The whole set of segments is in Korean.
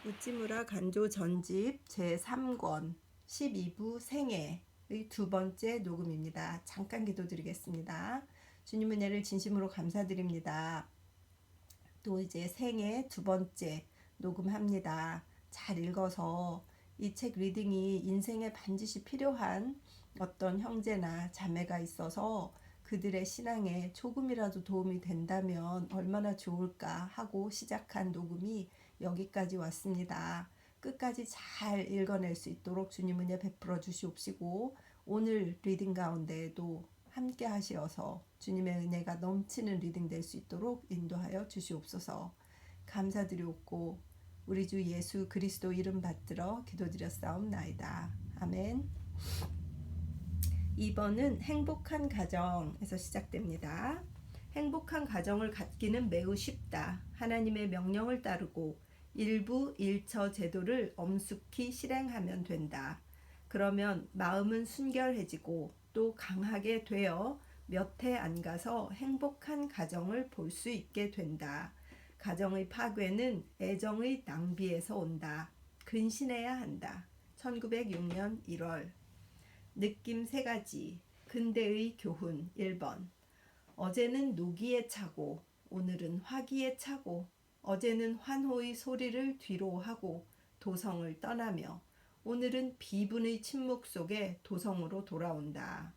우찌무라 간조 전집 제3권 12부 생애의 두 번째 녹음입니다. 잠깐 기도드리겠습니다. 주님 은혜를 진심으로 감사드립니다. 또 이제 생애 두 번째 녹음합니다. 잘 읽어서 이 책 리딩이 인생에 반드시 필요한 어떤 형제나 자매가 있어서 그들의 신앙에 조금이라도 도움이 된다면 얼마나 좋을까 하고 시작한 녹음이 여기까지 왔습니다. 끝까지 잘 읽어낼 수 있도록 주님 은혜 베풀어 주시옵시고 오늘 리딩 가운데에도 함께 하시어서 주님의 은혜가 넘치는 리딩 될 수 있도록 인도하여 주시옵소서. 감사드리옵고 우리 주 예수 그리스도 이름 받들어 기도드렸사옵나이다. 아멘. 2번은 행복한 가정에서 시작됩니다. 행복한 가정을 갖기는 매우 쉽다. 하나님의 명령을 따르고 일부 일처 제도를 엄숙히 실행하면 된다. 그러면 마음은 순결해지고 또 강하게 되어 몇 해 안 가서 행복한 가정을 볼 수 있게 된다. 가정의 파괴는 애정의 낭비에서 온다. 근신해야 한다. 1906년 1월. 느낌 3가지. 근대의 교훈 1번. 어제는 노기에 차고 오늘은 화기에 차고 어제는 환호의 소리를 뒤로 하고 도성을 떠나며 오늘은 비분의 침묵 속에 도성으로 돌아온다.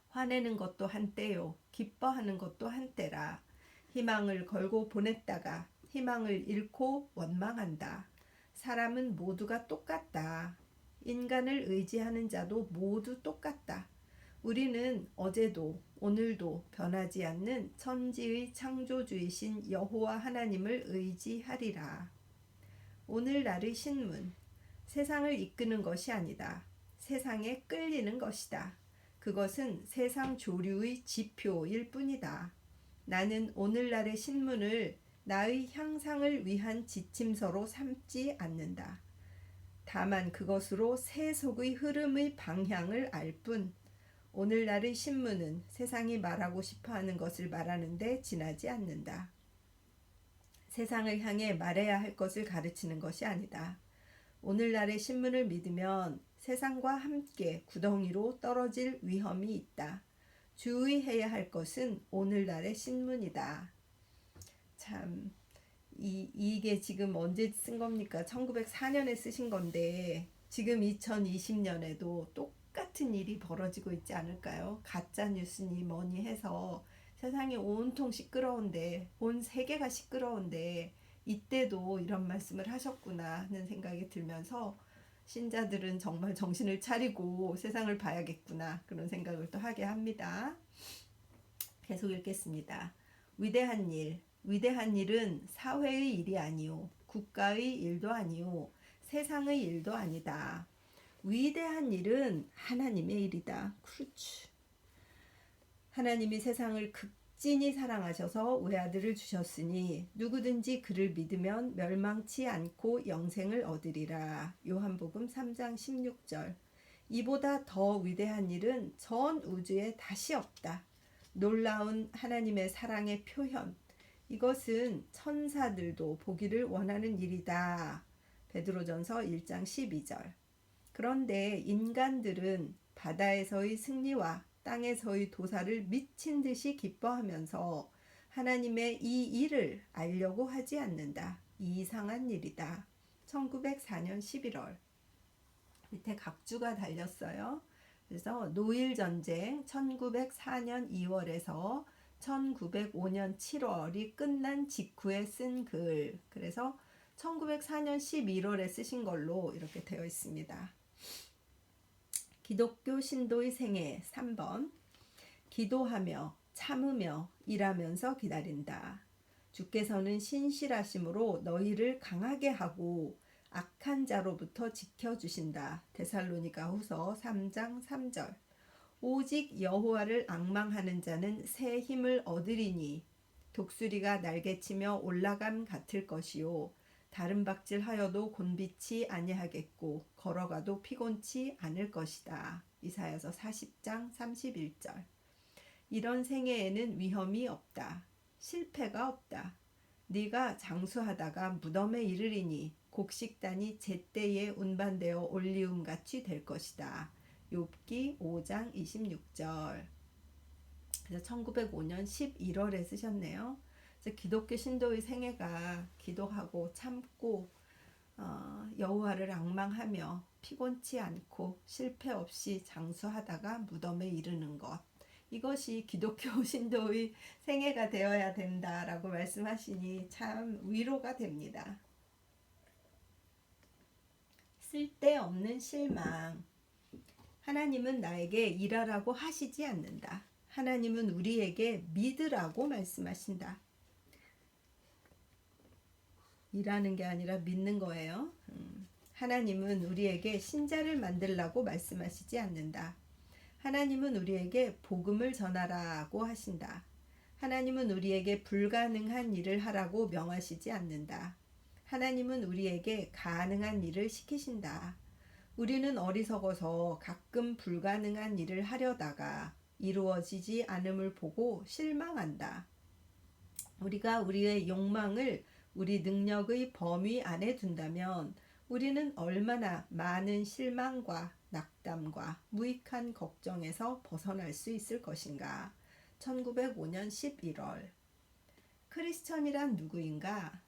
화내는 것도 한때요. 기뻐하는 것도 한때라. 희망을 걸고 보냈다가 희망을 잃고 원망한다. 사람은 모두가 똑같다. 인간을 의지하는 자도 모두 똑같다. 우리는 어제도 오늘도 변하지 않는 천지의 창조주이신 여호와 하나님을 의지하리라. 오늘날의 신문. 세상을 이끄는 것이 아니다. 세상에 끌리는 것이다. 그것은 세상 조류의 지표일 뿐이다. 나는 오늘날의 신문을 나의 향상을 위한 지침서로 삼지 않는다. 다만 그것으로 세속의 흐름의 방향을 알 뿐. 오늘날의 신문은 세상이 말하고 싶어하는 것을 말하는데 지나지 않는다. 세상을 향해 말해야 할 것을 가르치는 것이 아니다. 오늘날의 신문을 믿으면 세상과 함께 구덩이로 떨어질 위험이 있다. 주의해야 할 것은 오늘날의 신문이다. 참, 이게 지금 언제 쓴 겁니까? 1904년에 쓰신 건데 지금 2020년에도 똑같은 일이 벌어지고 있지 않을까요? 가짜 뉴스니 뭐니 해서 세상이 온통 시끄러운데 온 세계가 시끄러운데 이때도 이런 말씀을 하셨구나 하는 생각이 들면서 신자들은 정말 정신을 차리고 세상을 봐야겠구나 그런 생각을 또 하게 합니다. 계속 읽겠습니다. 위대한 일. 위대한 일은 사회의 일이 아니요 국가의 일도 아니요 세상의 일도 아니다. 위대한 일은 하나님의 일이다. 그렇지. 하나님이 세상을 극진히 사랑하셔서 외아들을 주셨으니 누구든지 그를 믿으면 멸망치 않고 영생을 얻으리라. 요한복음 3장 16절. 이보다 더 위대한 일은 전 우주에 다시 없다. 놀라운 하나님의 사랑의 표현. 이것은 천사들도 보기를 원하는 일이다. 베드로전서 1장 12절. 그런데 인간들은 바다에서의 승리와 땅에서의 도사를 미친 듯이 기뻐하면서 하나님의 이 일을 알려고 하지 않는다. 이상한 일이다. 1904년 11월. 밑에 각주가 달렸어요. 그래서 노일전쟁 1904년 2월에서 1905년 7월이 끝난 직후에 쓴 글. 그래서 1904년 11월에 쓰신 걸로 이렇게 되어 있습니다. 기독교 신도의 생애 3번. 기도하며 참으며 일하면서 기다린다. 주께서는 신실하심으로 너희를 강하게 하고 악한 자로부터 지켜주신다. 데살로니가 후서 3장 3절. 오직 여호와를 앙망하는 자는 새 힘을 얻으리니 독수리가 날개치며 올라감 같을 것이요 다른 박질하여도 곤비치 아니하겠고 걸어가도 피곤치 않을 것이다. 이사야서 40장 31절. 이런 생애에는 위험이 없다. 실패가 없다. 네가 장수하다가 무덤에 이르리니 곡식단이 제때에 운반되어 올리움같이 될 것이다. 욥기 5장 26절. 그래서 1905년 11월에 쓰셨네요. 그래서 기독교 신도의 생애가 기도하고 참고 여호와를 앙망하며 피곤치 않고 실패 없이 장수하다가 무덤에 이르는 것. 이것이 기독교 신도의 생애가 되어야 된다라고 말씀하시니 참 위로가 됩니다. 쓸데없는 실망. 하나님은 나에게 일하라고 하시지 않는다. 하나님은 우리에게 믿으라고 말씀하신다. 일하는 게 아니라 믿는 거예요. 하나님은 우리에게 신자를 만들라고 말씀하시지 않는다. 하나님은 우리에게 복음을 전하라고 하신다. 하나님은 우리에게 불가능한 일을 하라고 명하시지 않는다. 하나님은 우리에게 가능한 일을 시키신다. 우리는 어리석어서 가끔 불가능한 일을 하려다가 이루어지지 않음을 보고 실망한다. 우리가 우리의 욕망을 우리 능력의 범위 안에 둔다면 우리는 얼마나 많은 실망과 낙담과 무익한 걱정에서 벗어날 수 있을 것인가. 1905년 11월. 크리스천이란 누구인가?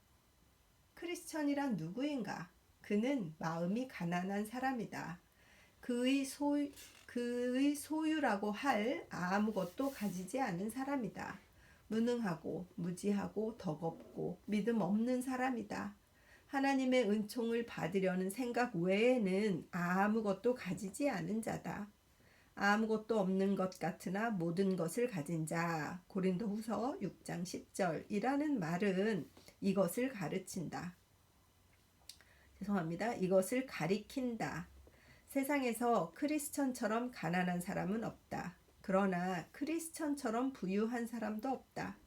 크리스천이란 누구인가? 그는 마음이 가난한 사람이다. 그의 소유라고 할 아무것도 가지지 않은 사람이다. 무능하고 무지하고 덕없고 믿음 없는 사람이다. 하나님의 은총을 받으려는 생각 외에는 아무것도 가지지 않은 자다. 아무것도 없는 것 같으나 모든 것을 가진 자. 고린도후서 6장 10절이라는 말은 이것을 가르친다. 죄송합니다. 이것을 가리킨다. 세상에서 크리스천처럼 가난한 사람은 없다. 그러나 크리스천처럼 부유한 사람도 없다.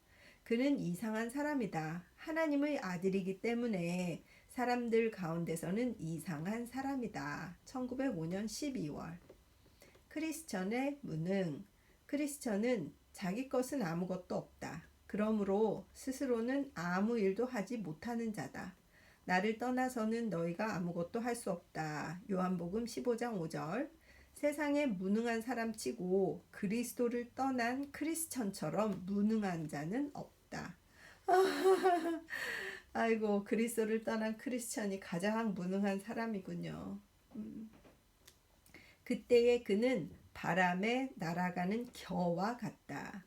그는 이상한 사람이다. 하나님의 아들이기 때문에 사람들 가운데서는 이상한 사람이다. 1905년 12월. 크리스천의 무능. 크리스천은 자기 것은 아무것도 없다. 그러므로 스스로는 아무 일도 하지 못하는 자다. 나를 떠나서는 너희가 아무것도 할 수 없다. 요한복음 15장 5절. 세상에 무능한 사람치고 그리스도를 떠난 크리스천처럼 무능한 자는 없다. 아이고, 그리스도를 떠난 크리스천이 가장 무능한 사람이군요. 그때의 그는 바람에 날아가는 겨와 같다.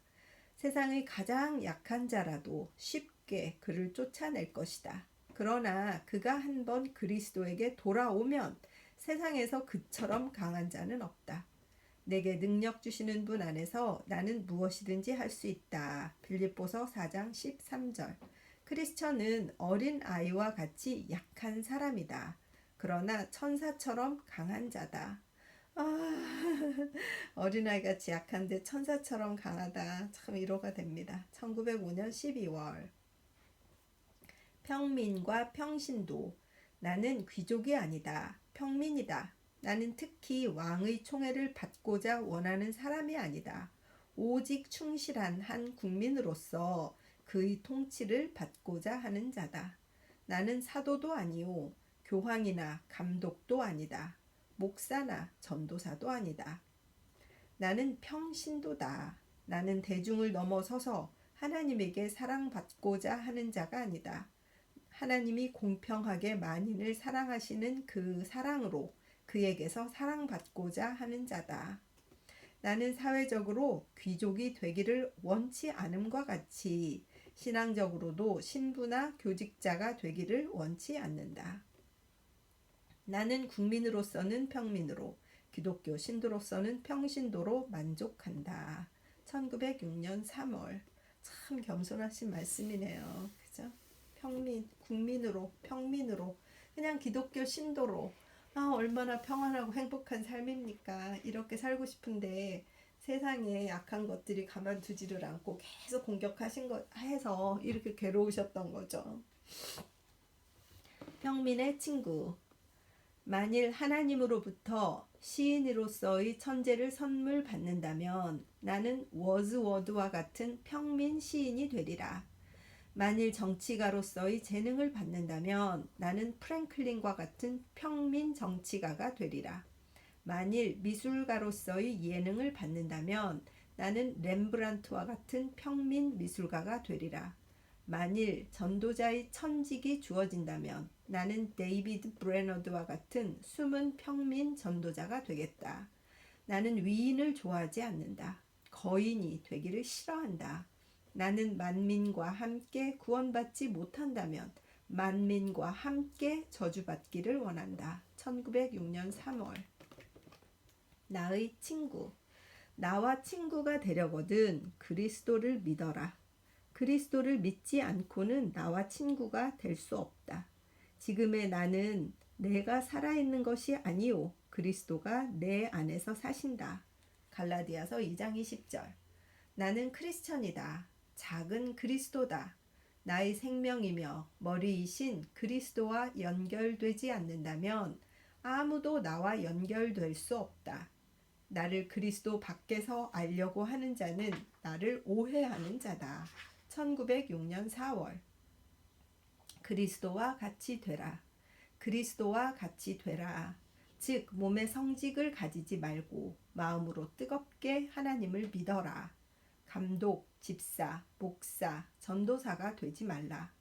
세상의 가장 약한 자라도 쉽게 그를 쫓아낼 것이다. 그러나 그가 한번 그리스도에게 돌아오면 세상에서 그처럼 강한 자는 없다. 내게 능력 주시는 분 안에서 나는 무엇이든지 할 수 있다. 빌립보서 4장 13절. 크리스천은 어린 아이와 같이 약한 사람이다. 그러나 천사처럼 강한 자다. 어린아이같이 약한데 천사처럼 강하다. 참 위로가 됩니다. 1905년 12월. 평민과 평신도. 나는 귀족이 아니다. 평민이다. 나는 특히 왕의 총애를 받고자 원하는 사람이 아니다. 오직 충실한 한 국민으로서 그의 통치를 받고자 하는 자다. 나는 사도도 아니오. 교황이나 감독도 아니다. 목사나 전도사도 아니다. 나는 평신도다. 나는 대중을 넘어서서 하나님에게 사랑받고자 하는 자가 아니다. 하나님이 공평하게 만인을 사랑하시는 그 사랑으로 그에게서 사랑받고자 하는 자다. 나는 사회적으로 귀족이 되기를 원치 않음과 같이 신앙적으로도 신부나 교직자가 되기를 원치 않는다. 나는 국민으로서는 평민으로, 기독교 신도로서는 평신도로 만족한다. 1906년 3월. 참 겸손하신 말씀이네요. 그죠? 평민, 국민으로, 평민으로, 그냥 기독교 신도로. 얼마나 평안하고 행복한 삶입니까? 이렇게 살고 싶은데 세상에 약한 것들이 가만두지를 않고 계속 해서 이렇게 괴로우셨던 거죠. 평민의 친구. 만일 하나님으로부터 시인으로서의 천재를 선물 받는다면 나는 워즈워드와 같은 평민 시인이 되리라. 만일 정치가로서의 재능을 받는다면 나는 프랭클린과 같은 평민 정치가가 되리라. 만일 미술가로서의 예능을 받는다면 나는 렘브란트와 같은 평민 미술가가 되리라. 만일 전도자의 천직이 주어진다면 나는 데이비드 브레너드와 같은 숨은 평민 전도자가 되겠다. 나는 위인을 좋아하지 않는다. 거인이 되기를 싫어한다. 나는 만민과 함께 구원받지 못한다면 만민과 함께 저주받기를 원한다. 1906년 3월. 나의 친구. 나와 친구가 되려거든 그리스도를 믿어라. 그리스도를 믿지 않고는 나와 친구가 될 수 없다. 지금의 나는 내가 살아있는 것이 아니요 그리스도가 내 안에서 사신다. 갈라디아서 2장 20절. 나는 크리스천이다. 작은 그리스도다. 나의 생명이며 머리이신 그리스도와 연결되지 않는다면 아무도 나와 연결될 수 없다. 나를 그리스도 밖에서 알려고 하는 자는 나를 오해하는 자다. 1906년 4월. 그리스도와 같이 되라. 그리스도와 같이 되라. 즉 몸의 성직을 가지지 말고 마음으로 뜨겁게 하나님을 믿어라. 감독, 집사, 목사, 전도사가 되지 말라.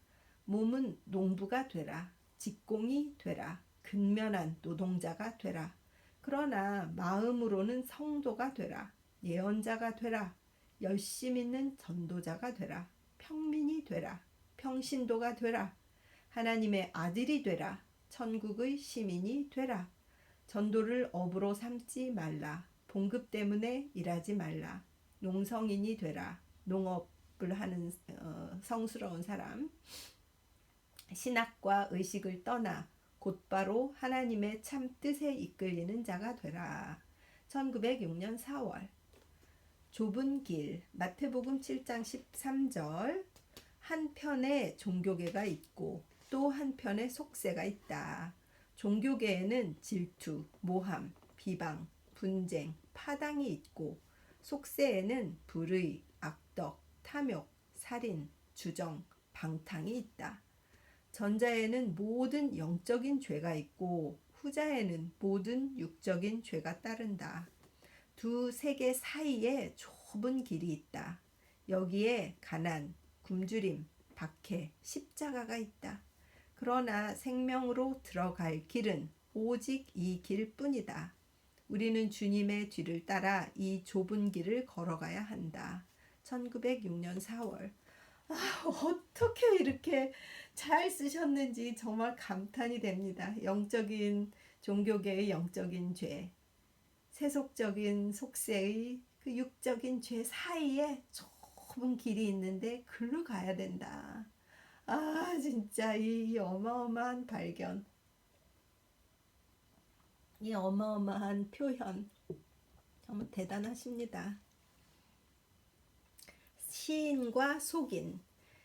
몸은 농부가 되라. 직공이 되라. 근면한 노동자가 되라. 그러나 마음으로는 성도가 되라. 예언자가 되라. 열심 있는 전도자가 되라. 평민이 되라. 평신도가 되라. 하나님의 아들이 되라. 천국의 시민이 되라. 전도를 업으로 삼지 말라. 봉급 때문에 일하지 말라. 농성인이 되라. 농업을 하는 성스러운 사람. 신학과 의식을 떠나 곧바로 하나님의 참 뜻에 이끌리는 자가 되라. 1906년 4월. 좁은 길. 마태복음 7장 13절. 한편에 종교계가 있고 또 한편에 속세가 있다. 종교계에는 질투, 모함, 비방, 분쟁, 파당이 있고 속세에는 불의, 악덕, 탐욕, 살인, 주정, 방탕이 있다. 전자에는 모든 영적인 죄가 있고 후자에는 모든 육적인 죄가 따른다. 두 세계 사이에 좁은 길이 있다. 여기에 가난, 굶주림, 박해, 십자가가 있다. 그러나 생명으로 들어갈 길은 오직 이 길뿐이다. 우리는 주님의 뒤를 따라 이 좁은 길을 걸어가야 한다. 1906년 4월. 어떻게 이렇게 잘 쓰셨는지 정말 감탄이 됩니다. 영적인 종교계의 영적인 죄, 세속적인 속세의 그 육적인 죄 사이에 좁은 길이 있는데 글로 가야 된다. 진짜 이 어마어마한 발견, 이 어마어마한 표현 정말 대단하십니다. 시인과 속인.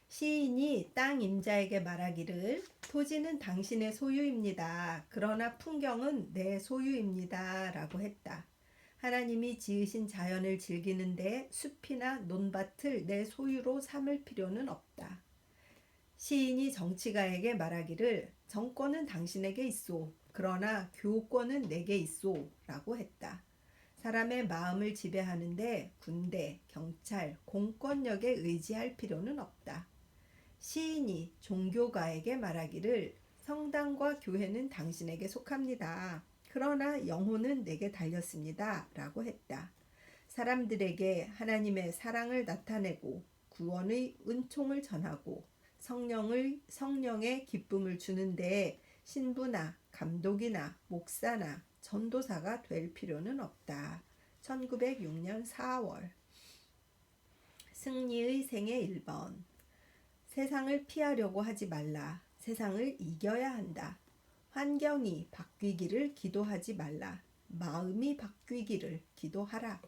시인이 땅 임자에게 말하기를 토지는 당신의 소유입니다. 그러나 풍경은 내 소유입니다. 라고 했다. 하나님이 지으신 자연을 즐기는데 숲이나 논밭을 내 소유로 삼을 필요는 없다. 시인이 정치가에게 말하기를 정권은 당신에게 있소. 그러나 교권은 내게 있소. 라고 했다. 사람의 마음을 지배하는데 군대, 경찰, 공권력에 의지할 필요는 없다. 시인이 종교가에게 말하기를 성당과 교회는 당신에게 속합니다. 그러나 영혼은 내게 달렸습니다. 라고 했다. 사람들에게 하나님의 사랑을 나타내고 구원의 은총을 전하고 성령의 기쁨을 주는데 신부나 감독이나 목사나 전도사가 될 필요는 없다. 1906년 4월. 승리의 생애 1번. 세상을 피하려고 하지 말라. 세상을 이겨야 한다. 환경이 바뀌기를 기도하지 말라. 마음이 바뀌기를 기도하라.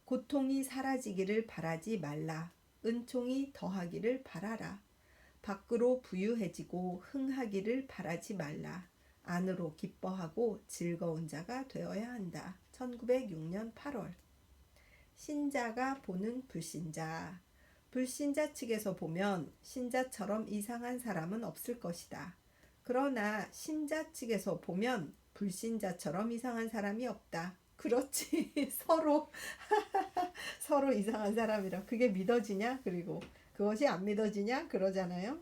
고통이 사라지기를 바라지 말라. 은총이 더하기를 바라라. 밖으로 부유해지고 흥하기를 바라지 말라. 안으로 기뻐하고 즐거운 자가 되어야 한다. 1906년 8월. 신자가 보는 불신자. 불신자 측에서 보면 신자처럼 이상한 사람은 없을 것이다. 그러나 신자 측에서 보면 불신자처럼 이상한 사람이 없다. 그렇지. 서로 이상한 사람이라. 그게 믿어지냐? 그리고 그것이 안 믿어지냐? 그러잖아요.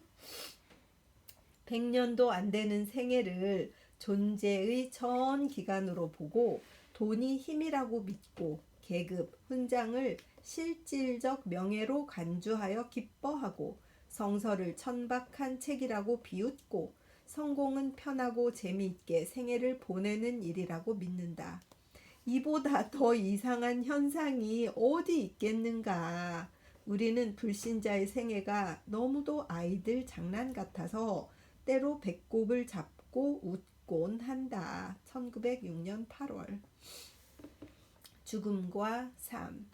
100년도 안 되는 생애를 존재의 전 기간으로 보고 돈이 힘이라고 믿고 계급, 훈장을 실질적 명예로 간주하여 기뻐하고 성서를 천박한 책이라고 비웃고 성공은 편하고 재미있게 생애를 보내는 일이라고 믿는다. 이보다 더 이상한 현상이 어디 있겠는가. 우리는 불신자의 생애가 너무도 아이들 장난 같아서 때로 배꼽을 잡고 웃곤 한다. 1906년 8월. 죽음과 삶.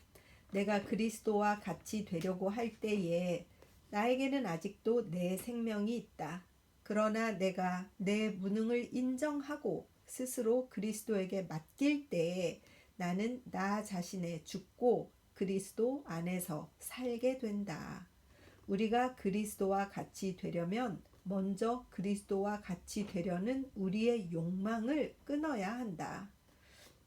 내가 그리스도와 같이 되려고 할 때에 나에게는 아직도 내 생명이 있다. 그러나 내가 내 무능을 인정하고 스스로 그리스도에게 맡길 때에 나는 나 자신에 죽고 그리스도 안에서 살게 된다. 우리가 그리스도와 같이 되려면 먼저 그리스도와 같이 되려는 우리의 욕망을 끊어야 한다.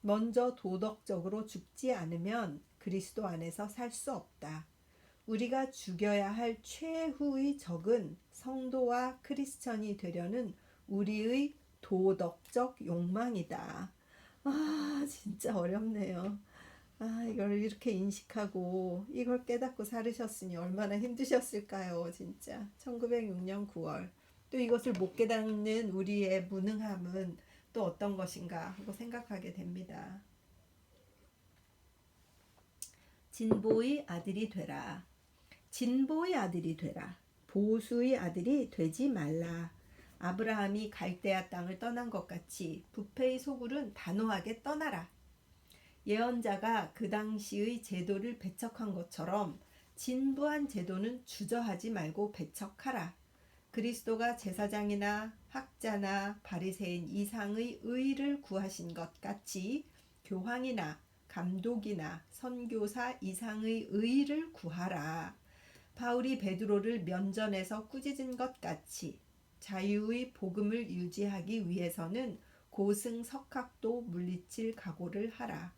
먼저 도덕적으로 죽지 않으면 그리스도 안에서 살 수 없다. 우리가 죽여야 할 최후의 적은 성도와 크리스천이 되려는 우리의 도덕적 욕망이다. 아, 진짜 어렵네요. 아, 이걸 이렇게 인식하고 이걸 깨닫고 살으셨으니 얼마나 힘드셨을까요, 진짜. 1906년 9월. 또 이것을 못 깨닫는 우리의 무능함은 또 어떤 것인가 하고 생각하게 됩니다. 진보의 아들이 되라. 진보의 아들이 되라. 보수의 아들이 되지 말라. 아브라함이 갈대아 땅을 떠난 것 같이 부패의 소굴은 단호하게 떠나라. 예언자가 그 당시의 제도를 배척한 것처럼 진부한 제도는 주저하지 말고 배척하라. 그리스도가 제사장이나 학자나 바리새인 이상의 의를 구하신 것 같이 교황이나 감독이나 선교사 이상의 의를 구하라. 바울이 베드로를 면전에서 꾸짖은 것 같이 자유의 복음을 유지하기 위해서는 고승석학도 물리칠 각오를 하라.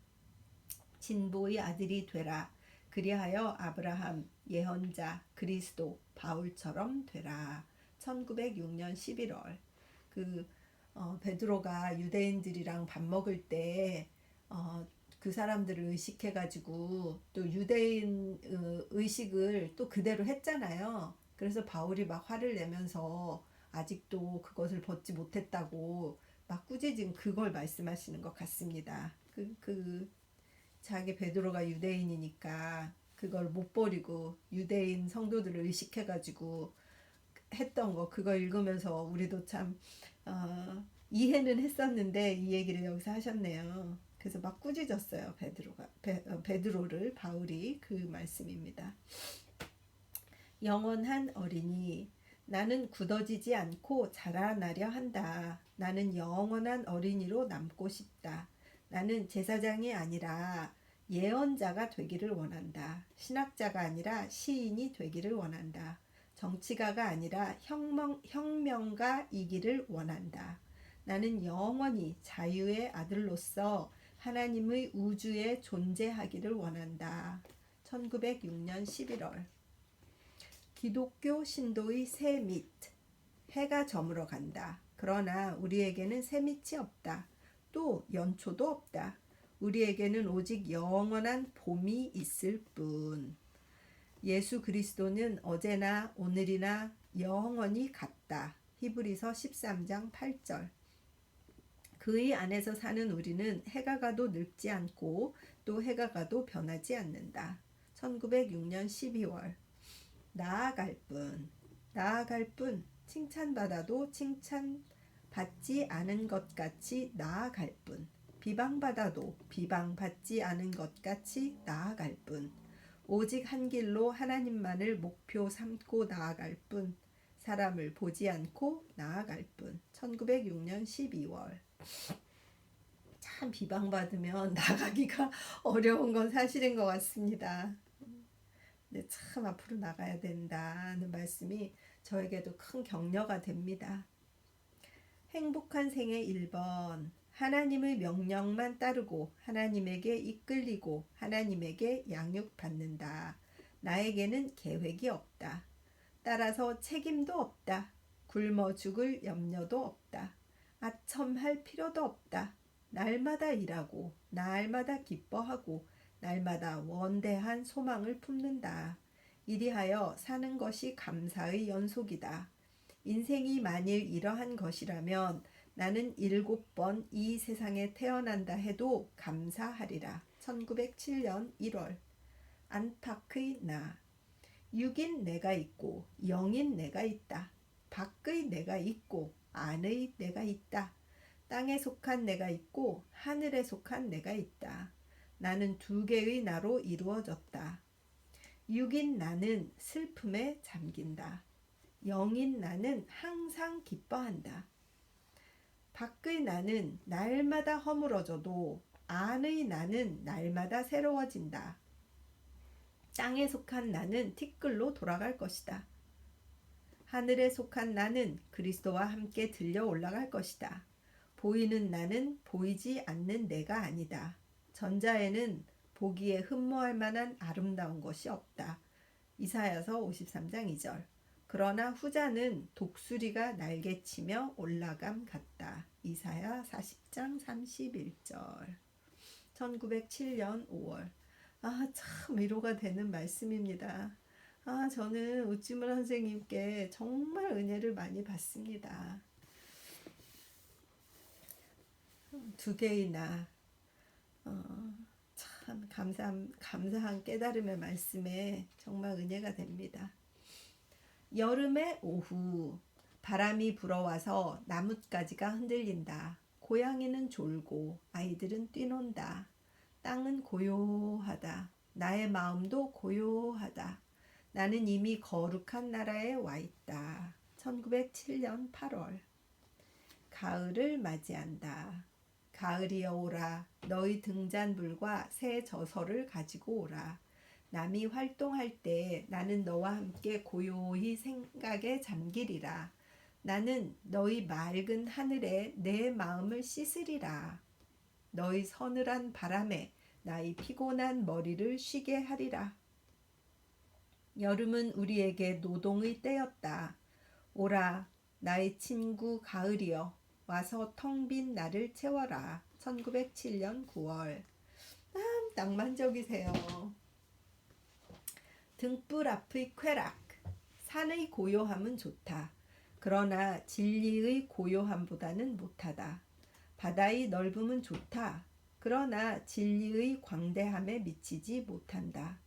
진보의 아들이 되라. 그리하여 아브라함, 예언자, 그리스도, 바울처럼 되라. 1906년 11월. 베드로가 유대인들이랑 밥 먹을 때 그 사람들을 의식해가지고 또 유대인 의식을 또 그대로 했잖아요. 그래서 바울이 막 화를 내면서 아직도 그것을 벗지 못했다고 막 꾸짖은 그걸 말씀하시는 것 같습니다. 자기 베드로가 유대인이니까 그걸 못 버리고 유대인 성도들을 의식해가지고 했던 거, 그거 읽으면서 우리도 참 이해는 했었는데 이 얘기를 여기서 하셨네요. 그래서 막 꾸짖었어요. 베드로를 바울이. 그 말씀입니다. 영원한 어린이. 나는 굳어지지 않고 자라나려 한다. 나는 영원한 어린이로 남고 싶다. 나는 제사장이 아니라 예언자가 되기를 원한다. 신학자가 아니라 시인이 되기를 원한다. 정치가가 아니라 혁명가이기를 원한다. 나는 영원히 자유의 아들로서 하나님의 우주에 존재하기를 원한다. 1906년 11월. 기독교 신도의 새밑. 해가 저물어 간다. 그러나 우리에게는 새밑이 없다. 또 연초도 없다. 우리에게는 오직 영원한 봄이 있을 뿐. 예수 그리스도는 어제나 오늘이나 영원히 같다. 히브리서 13장 8절. 그의 안에서 사는 우리는 해가 가도 늙지 않고 또 해가 가도 변하지 않는다. 1906년 12월. 나아갈 뿐 칭찬받아도 칭찬받지 않은 것 같이 나아갈 뿐 비방받아도 비방받지 않은 것 같이 나아갈 뿐 오직 한 길로 하나님만을 목표 삼고 나아갈 뿐 사람을 보지 않고 나아갈 뿐. 1906년 12월. 참 비방받으면 나가기가 어려운 건 사실인 것 같습니다. 근데 참 앞으로 나가야 된다는 말씀이 저에게도 큰 격려가 됩니다. 행복한 생애 1번. 하나님의 명령만 따르고 하나님에게 이끌리고 하나님에게 양육받는다. 나에게는 계획이 없다. 따라서 책임도 없다. 굶어 죽을 염려도 없다. 아첨할 필요도 없다. 날마다 일하고 날마다 기뻐하고 날마다 원대한 소망을 품는다. 이리하여 사는 것이 감사의 연속이다. 인생이 만일 이러한 것이라면 나는 7번 이 세상에 태어난다 해도 감사하리라. 1907년 1월. 안팎의 나. 육인 내가 있고 영인 내가 있다. 밖의 내가 있고 안의 내가 있다. 땅에 속한 내가 있고 하늘에 속한 내가 있다. 나는 두 개의 나로 이루어졌다. 육인 나는 슬픔에 잠긴다. 영인 나는 항상 기뻐한다. 밖의 나는 날마다 허물어져도 안의 나는 날마다 새로워진다. 땅에 속한 나는 티끌로 돌아갈 것이다. 하늘에 속한 나는 그리스도와 함께 들려 올라갈 것이다. 보이는 나는 보이지 않는 내가 아니다. 전자에는 보기에 흠모할 만한 아름다운 것이 없다. 이사야서 53장 2절. 그러나 후자는 독수리가 날개치며 올라감 같다. 이사야 40장 31절. 1907년 5월. 참 위로가 되는 말씀입니다. 저는 우찌문 선생님께 정말 은혜를 많이 받습니다. 두 개의 나. 참 감사한 깨달음의 말씀에 정말 은혜가 됩니다. 여름의 오후, 바람이 불어와서 나뭇가지가 흔들린다. 고양이는 졸고 아이들은 뛰논다. 땅은 고요하다. 나의 마음도 고요하다. 나는 이미 거룩한 나라에 와 있다. 1907년 8월. 가을을 맞이한다. 가을이여 오라. 너희 등잔불과 새 저서를 가지고 오라. 남이 활동할 때 나는 너와 함께 고요히 생각에 잠기리라. 나는 너희 맑은 하늘에 내 마음을 씻으리라. 너희 서늘한 바람에 나의 피곤한 머리를 쉬게 하리라. 여름은 우리에게 노동의 때였다. 오라, 나의 친구 가을이여, 와서 텅 빈 나를 채워라. 1907년 9월. 낭만적이세요. 등불 앞의 쾌락. 산의 고요함은 좋다. 그러나 진리의 고요함보다는 못하다. 바다의 넓음은 좋다. 그러나 진리의 광대함에 미치지 못한다.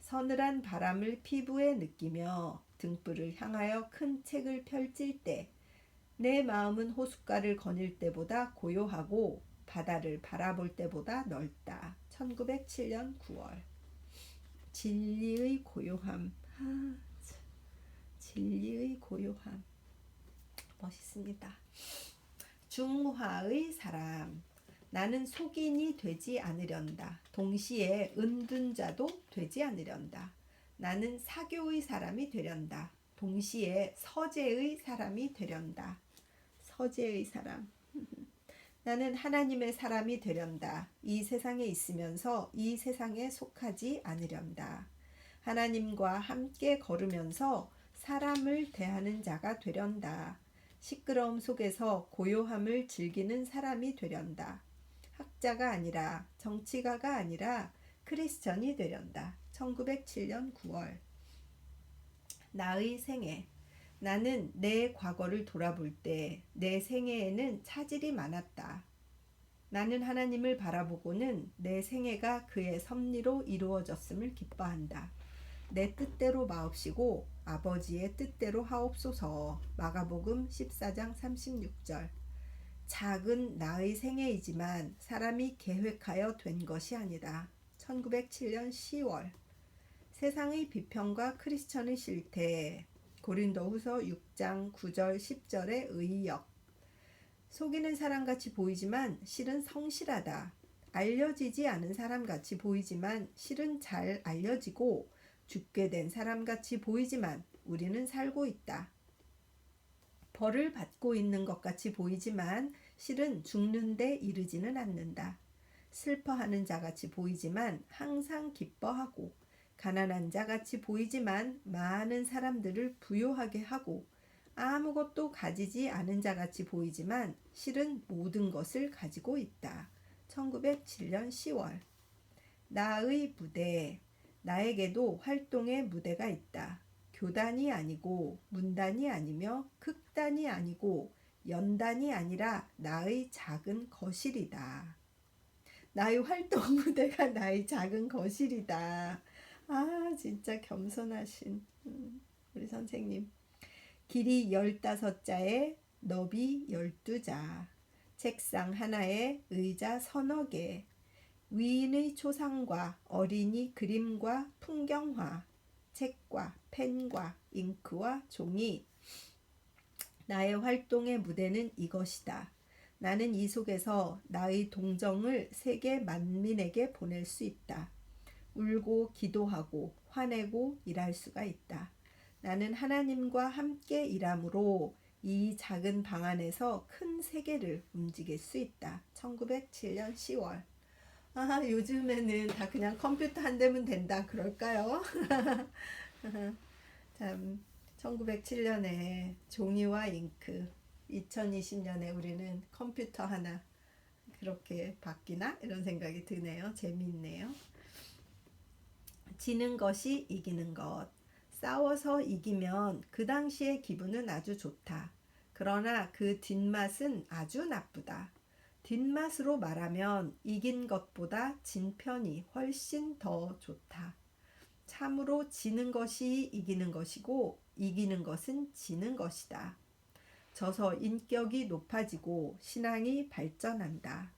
서늘한 바람을 피부에 느끼며 등불을 향하여 큰 책을 펼칠 때 내 마음은 호숫가를 거닐 때보다 고요하고 바다를 바라볼 때보다 넓다. 1907년 9월. 진리의 고요함. 진리의 고요함. 멋있습니다. 중화의 사람. 나는 속인이 되지 않으련다. 동시에 은둔자도 되지 않으련다. 나는 사교의 사람이 되련다. 동시에 서재의 사람이 되련다. 서재의 사람. 나는 하나님의 사람이 되련다. 이 세상에 있으면서 이 세상에 속하지 않으련다. 하나님과 함께 걸으면서 사람을 대하는 자가 되련다. 시끄러움 속에서 고요함을 즐기는 사람이 되련다. 학자가 아니라 정치가가 아니라 크리스천이 되련다. 1907년 9월. 나의 생애. 나는 내 과거를 돌아볼 때 내 생애에는 차질이 많았다. 나는 하나님을 바라보고는 내 생애가 그의 섭리로 이루어졌음을 기뻐한다. 내 뜻대로 마옵시고 아버지의 뜻대로 하옵소서. 마가복음 14장 36절. 작은 나의 생애이지만 사람이 계획하여 된 것이 아니다. 1907년 10월. 세상의 비평과 크리스천의 실태. 고린도후서 6장 9절 10절의 의역. 속이는 사람같이 보이지만 실은 성실하다. 알려지지 않은 사람같이 보이지만 실은 잘 알려지고 죽게 된 사람같이 보이지만 우리는 살고 있다. 벌을 받고 있는 것 같이 보이지만 실은 죽는 데 이르지는 않는다. 슬퍼하는 자같이 보이지만 항상 기뻐하고 가난한 자같이 보이지만 많은 사람들을 부요하게 하고 아무것도 가지지 않은 자같이 보이지만 실은 모든 것을 가지고 있다. 1907년 10월. 나의 무대. 나에게도 활동의 무대가 있다. 교단이 아니고 문단이 아니며 극단이 아니고 연단이 아니라 나의 작은 거실이다. 나의 활동 무대가 나의 작은 거실이다. 아, 진짜 겸손하신 우리 선생님. 길이 15자에 너비 12자. 책상 하나에 의자 서너 개. 위인의 초상과 어린이 그림과 풍경화. 책과 펜과 잉크와 종이. 나의 활동의 무대는 이것이다. 나는 이 속에서 나의 동정을 세계 만민에게 보낼 수 있다. 울고 기도하고 화내고 일할 수가 있다. 나는 하나님과 함께 일함으로 이 작은 방 안에서 큰 세계를 움직일 수 있다. 1907년 10월. 아, 요즘에는 다 그냥 컴퓨터 한 대면 된다 그럴까요? 참 1907년에 종이와 잉크, 2020년에 우리는 컴퓨터 하나 그렇게 바뀌나? 이런 생각이 드네요. 재미있네요. 지는 것이 이기는 것. 싸워서 이기면 그 당시의 기분은 아주 좋다. 그러나 그 뒷맛은 아주 나쁘다. 뒷맛으로 말하면 이긴 것보다 진 편이 훨씬 더 좋다. 참으로 지는 것이 이기는 것이고 이기는 것은 지는 것이다. 져서 인격이 높아지고 신앙이 발전한다.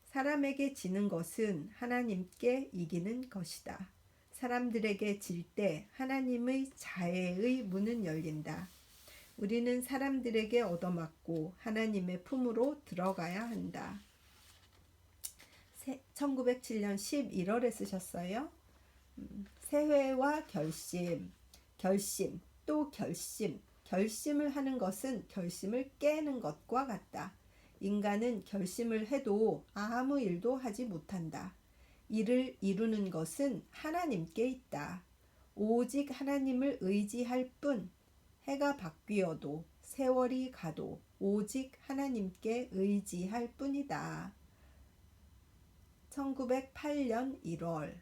사람에게 지는 것은 하나님께 이기는 것이다. 사람들에게 질 때 하나님의 자애의 문은 열린다. 우리는 사람들에게 얻어맞고 하나님의 품으로 들어가야 한다. 1907년 11월에 쓰셨어요. 새해와 결심, 또 결심. 결심을 하는 것은 결심을 깨는 것과 같다. 인간은 결심을 해도 아무 일도 하지 못한다. 이를 이루는 것은 하나님께 있다. 오직 하나님을 의지할 뿐. 해가 바뀌어도 세월이 가도 오직 하나님께 의지할 뿐이다. 1908년 1월.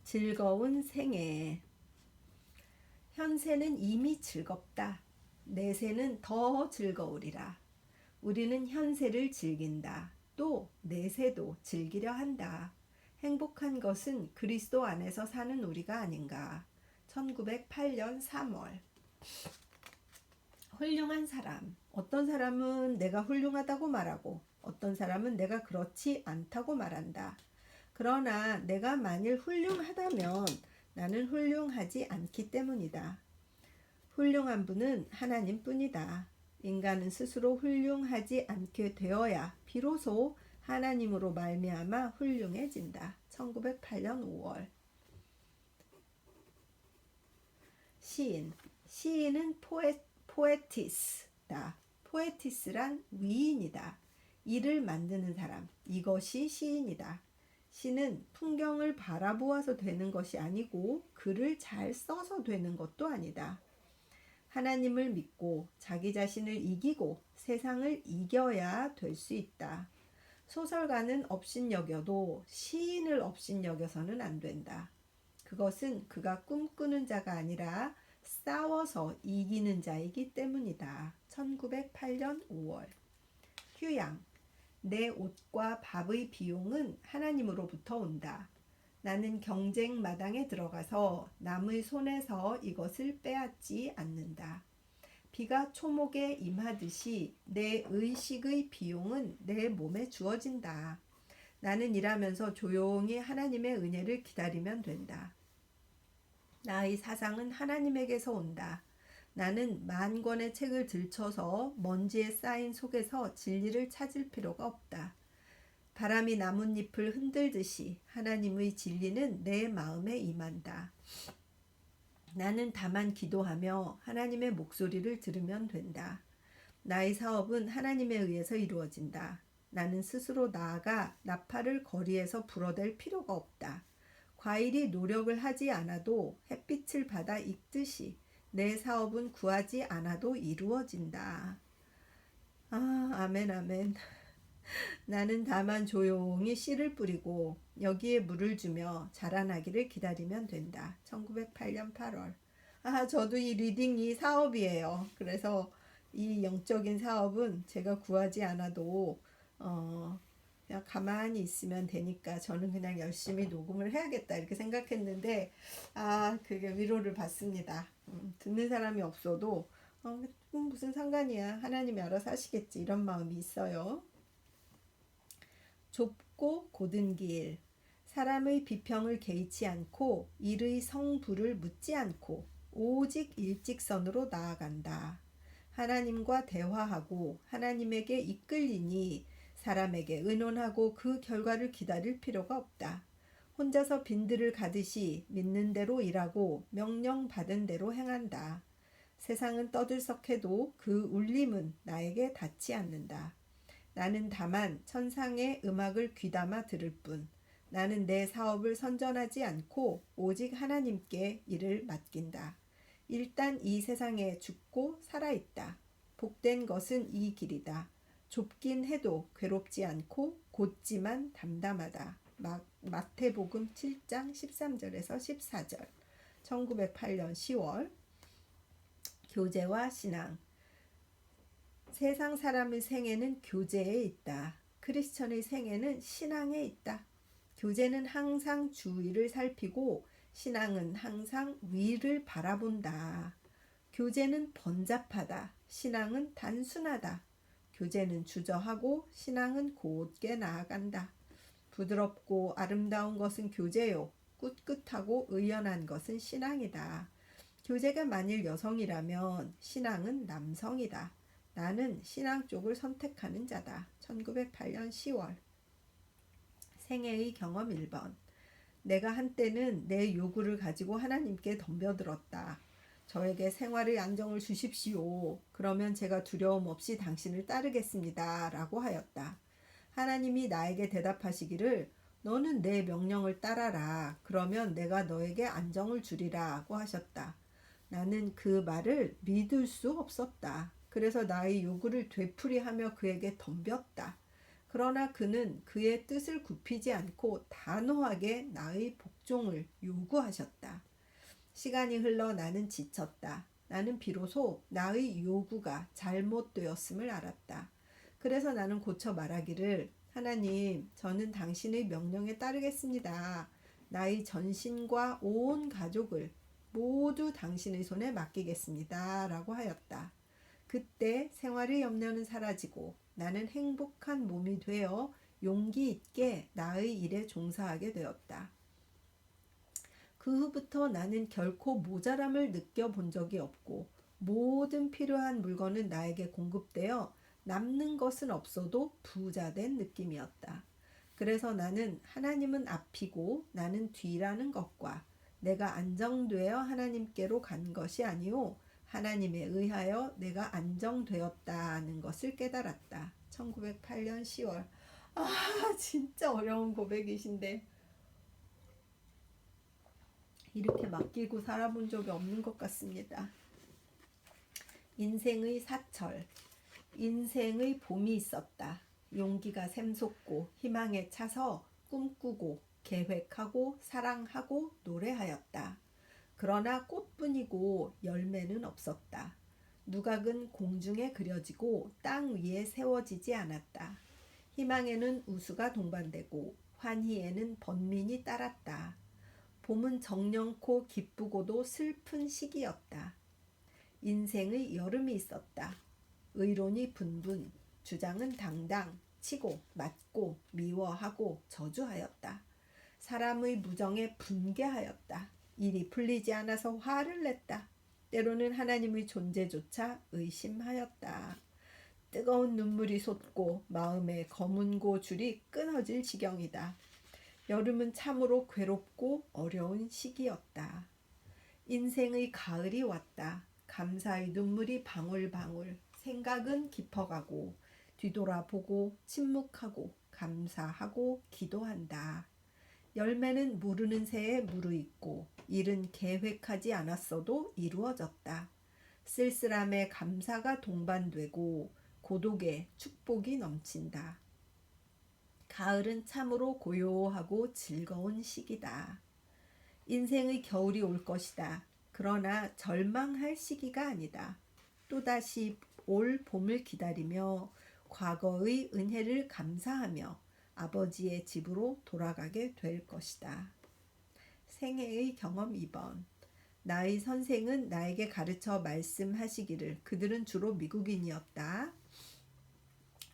즐거운 생애. 현세는 이미 즐겁다. 내세는 더 즐거우리라. 우리는 현세를 즐긴다. 또 내세도 즐기려 한다. 행복한 것은 그리스도 안에서 사는 우리가 아닌가. 1908년 3월. 훌륭한 사람. 어떤 사람은 내가 훌륭하다고 말하고 어떤 사람은 내가 그렇지 않다고 말한다. 그러나 내가 만일 훌륭하다면 나는 훌륭하지 않기 때문이다. 훌륭한 분은 하나님뿐이다. 인간은 스스로 훌륭하지 않게 되어야 비로소 하나님으로 말미암아 훌륭해진다. 1908년 5월. 시인. 시인은 포에티스다. 포에티스란 위인이다. 일을 만드는 사람. 이것이 시인이다. 시는 풍경을 바라보아서 되는 것이 아니고 글을 잘 써서 되는 것도 아니다. 하나님을 믿고 자기 자신을 이기고 세상을 이겨야 될 수 있다. 소설가는 업신여겨도 시인을 업신여겨서는 안 된다. 그것은 그가 꿈꾸는 자가 아니라 싸워서 이기는 자이기 때문이다. 1908년 5월. 휴양. 내 옷과 밥의 비용은 하나님으로부터 온다. 나는 경쟁 마당에 들어가서 남의 손에서 이것을 빼앗지 않는다. 비가 초목에 임하듯이 내 의식의 비용은 내 몸에 주어진다. 나는 일하면서 조용히 하나님의 은혜를 기다리면 된다. 나의 사상은 하나님에게서 온다. 나는 만 권의 책을 들춰서 먼지에 쌓인 속에서 진리를 찾을 필요가 없다. 바람이 나뭇잎을 흔들듯이 하나님의 진리는 내 마음에 임한다. 나는 다만 기도하며 하나님의 목소리를 들으면 된다. 나의 사업은 하나님에 의해서 이루어진다. 나는 스스로 나아가 나팔을 거리에서 불어댈 필요가 없다. 과일이 노력을 하지 않아도 햇빛을 받아 익듯이 내 사업은 구하지 않아도 이루어진다. 아멘, 아멘. 나는 다만 조용히 씨를 뿌리고 여기에 물을 주며 자라나기를 기다리면 된다. 1908년 8월. 저도 이 리딩이 사업이에요. 그래서 이 영적인 사업은 제가 구하지 않아도 그냥 가만히 있으면 되니까 저는 그냥 열심히 녹음을 해야겠다 이렇게 생각했는데 그게 위로를 받습니다. 듣는 사람이 없어도 무슨 상관이야. 하나님이 알아서 하시겠지. 이런 마음이 있어요. 좁고 곧은 길, 사람의 비평을 개의치 않고 일의 성부를 묻지 않고 오직 일직선으로 나아간다. 하나님과 대화하고 하나님에게 이끌리니 사람에게 의논하고 그 결과를 기다릴 필요가 없다. 혼자서 빈들을 가듯이 믿는 대로 일하고 명령받은 대로 행한다. 세상은 떠들썩해도 그 울림은 나에게 닿지 않는다. 나는 다만 천상의 음악을 귀담아 들을 뿐. 나는 내 사업을 선전하지 않고 오직 하나님께 일을 맡긴다. 일단 이 세상에 죽고 살아있다. 복된 것은 이 길이다. 좁긴 해도 괴롭지 않고 곧지만 담담하다. 마태복음 7장 13절에서 14절. 1908년 10월. 교제와 신앙. 세상 사람의 생애는 교제에 있다. 크리스천의 생애는 신앙에 있다. 교제는 항상 주위를 살피고 신앙은 항상 위를 바라본다. 교제는 번잡하다. 신앙은 단순하다. 교제는 주저하고 신앙은 곧게 나아간다. 부드럽고 아름다운 것은 교제요. 꿋꿋하고 의연한 것은 신앙이다. 교제가 만일 여성이라면 신앙은 남성이다. 나는 신앙 쪽을 선택하는 자다. 1908년 10월. 생애의 경험 1번. 내가 한때는 내 요구를 가지고 하나님께 덤벼들었다. 저에게 생활의 안정을 주십시오. 그러면 제가 두려움 없이 당신을 따르겠습니다. 라고 하였다. 하나님이 나에게 대답하시기를 너는 내 명령을 따라라. 그러면 내가 너에게 안정을 주리라고 하셨다. 나는 그 말을 믿을 수 없었다. 그래서 나의 요구를 되풀이하며 그에게 덤볐다. 그러나 그는 그의 뜻을 굽히지 않고 단호하게 나의 복종을 요구하셨다. 시간이 흘러 나는 지쳤다. 나는 비로소 나의 요구가 잘못되었음을 알았다. 그래서 나는 고쳐 말하기를 하나님, 저는 당신의 명령에 따르겠습니다. 나의 전신과 온 가족을 모두 당신의 손에 맡기겠습니다. 라고 하였다. 그때 생활의 염려는 사라지고 나는 행복한 몸이 되어 용기 있게 나의 일에 종사하게 되었다. 그 후부터 나는 결코 모자람을 느껴본 적이 없고 모든 필요한 물건은 나에게 공급되어 남는 것은 없어도 부자된 느낌이었다. 그래서 나는 하나님은 앞이고 나는 뒤라는 것과 내가 안정되어 하나님께로 간 것이 아니오 하나님에 의하여 내가 안정되었다는 것을 깨달았다. 1908년 10월. 진짜 어려운 고백이신데 이렇게 맡기고 살아본 적이 없는 것 같습니다. 인생의 사철. 인생의 봄이 있었다. 용기가 샘솟고 희망에 차서 꿈꾸고 계획하고 사랑하고 노래하였다. 그러나 꽃뿐이고 열매는 없었다. 누각은 공중에 그려지고 땅 위에 세워지지 않았다. 희망에는 우수가 동반되고 환희에는 번민이 따랐다. 봄은 정령코 기쁘고도 슬픈 시기였다. 인생의 여름이 있었다. 의론이 분분, 주장은 당당, 치고 맞고 미워하고 저주하였다. 사람의 무정에 분개하였다. 일이 풀리지 않아서 화를 냈다. 때로는 하나님의 존재조차 의심하였다. 뜨거운 눈물이 솟고 마음의 검은 고줄이 끊어질 지경이다. 여름은 참으로 괴롭고 어려운 시기였다. 인생의 가을이 왔다. 감사의 눈물이 방울방울. 생각은 깊어가고 뒤돌아보고 침묵하고 감사하고 기도한다. 열매는 무르는 새에 무르익고 일은 계획하지 않았어도 이루어졌다. 쓸쓸함에 감사가 동반되고 고독에 축복이 넘친다. 가을은 참으로 고요하고 즐거운 시기다. 인생의 겨울이 올 것이다. 그러나 절망할 시기가 아니다. 또다시 올 봄을 기다리며 과거의 은혜를 감사하며 아버지의 집으로 돌아가게 될 것이다. 생애의 경험 2번. 나의 선생은 나에게 가르쳐 말씀하시기를, 그들은 주로 미국인이었다.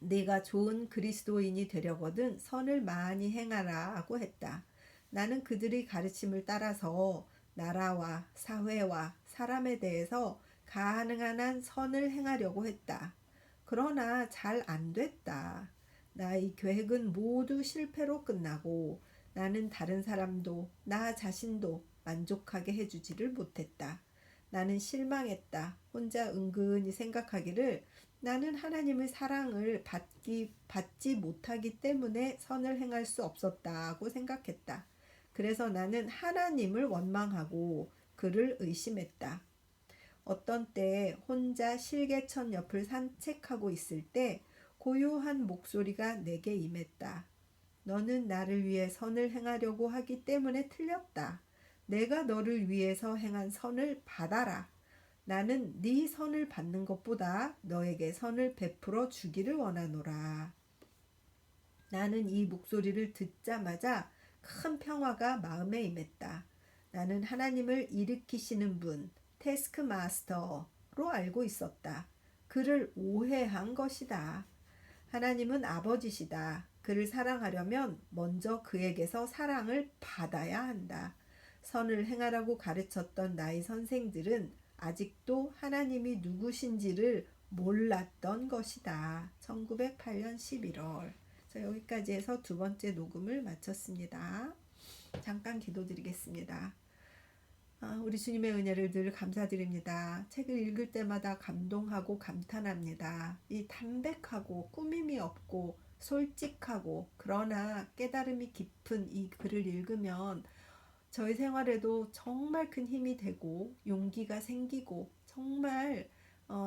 네가 좋은 그리스도인이 되려거든 선을 많이 행하라고 했다. 나는 그들의 가르침을 따라서 나라와 사회와 사람에 대해서 가능한 한 선을 행하려고 했다. 그러나 잘 안 됐다. 나의 계획은 모두 실패로 끝나고 나는 다른 사람도 나 자신도 만족하게 해주지를 못했다. 나는 실망했다. 혼자 은근히 생각하기를 나는 하나님의 사랑을 받지 못하기 때문에 선을 행할 수 없었다고 생각했다. 그래서 나는 하나님을 원망하고 그를 의심했다. 어떤 때 혼자 실개천 옆을 산책하고 있을 때 고요한 목소리가 내게 임했다. 너는 나를 위해 선을 행하려고 하기 때문에 틀렸다. 내가 너를 위해서 행한 선을 받아라. 나는 네 선을 받는 것보다 너에게 선을 베풀어 주기를 원하노라. 나는 이 목소리를 듣자마자 큰 평화가 마음에 임했다. 나는 하나님을 일으키시는 분, 태스크마스터로 알고 있었다. 그를 오해한 것이다. 하나님은 아버지시다. 그를 사랑하려면 먼저 그에게서 사랑을 받아야 한다. 선을 행하라고 가르쳤던 나의 선생들은 아직도 하나님이 누구신지를 몰랐던 것이다. 1908년 11월. 여기까지 해서 두 번째 녹음을 마쳤습니다. 잠깐 기도드리겠습니다. 우리 주님의 은혜를 늘 감사드립니다. 책을 읽을 때마다 감동하고 감탄합니다. 이 담백하고 꾸밈이 없고 솔직하고 그러나 깨달음이 깊은 이 글을 읽으면 저희 생활에도 정말 큰 힘이 되고 용기가 생기고 정말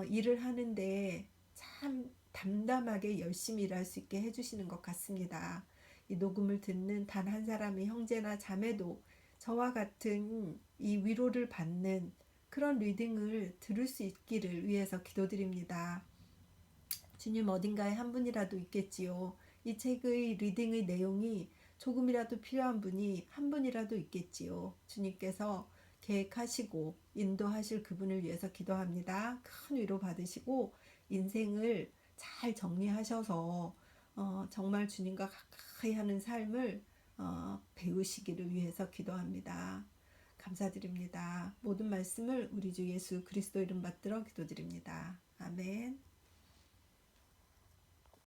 일을 하는데 참 담담하게 열심히 일할 수 있게 해주시는 것 같습니다. 이 녹음을 듣는 단 한 사람의 형제나 자매도 저와 같은 이 위로를 받는 그런 리딩을 들을 수 있기를 위해서 기도드립니다. 주님, 어딘가에 한 분이라도 있겠지요. 이 책의 리딩의 내용이 조금이라도 필요한 분이 한 분이라도 있겠지요. 주님께서 계획하시고 인도하실 그분을 위해서 기도합니다. 큰 위로 받으시고 인생을 잘 정리하셔서 정말 주님과 가까이 하는 삶을 배우시기를 위해서 기도합니다. 감사드립니다. 모든 말씀을 우리 주 예수 그리스도 이름 받들어 기도드립니다. 아멘.